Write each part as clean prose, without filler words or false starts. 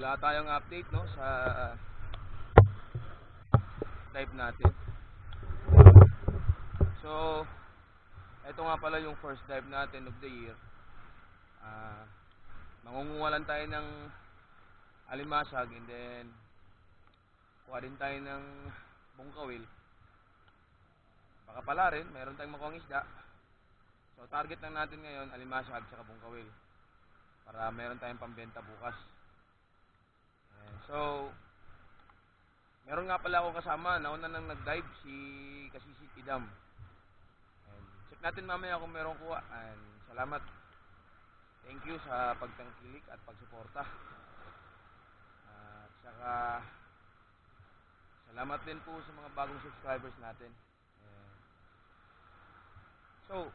wala tayong update no sa dive natin. So ito nga pala yung first dive natin of the year. Mangunguha lang tayo ng alimasag and then kuha din tayo ng bungkawil. Baka pala rin meron tayong makuhang isda. So target lang natin ngayon alimasag at bungkawil para meron tayong pambenta bukas. So meron nga pala ako kasama, nauna nang nag-dive si Kasisi Tidam. And check natin mamaya kung meron kuha. And salamat. Thank you sa pagtangkilik at pagsuporta. At saka salamat din po sa mga bagong subscribers natin. So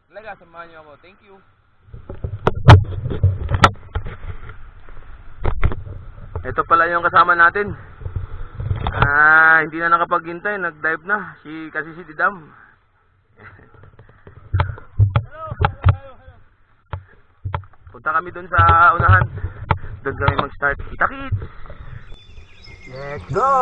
talaga samahan niyo ako. Thank you. Ito pala yung kasama natin. Hindi na nakapaghintay, nag-dive na si Kasisi Tidam. Punta kami dun sa unahan. Doon kami mag-start. Kita-kits! Let's go!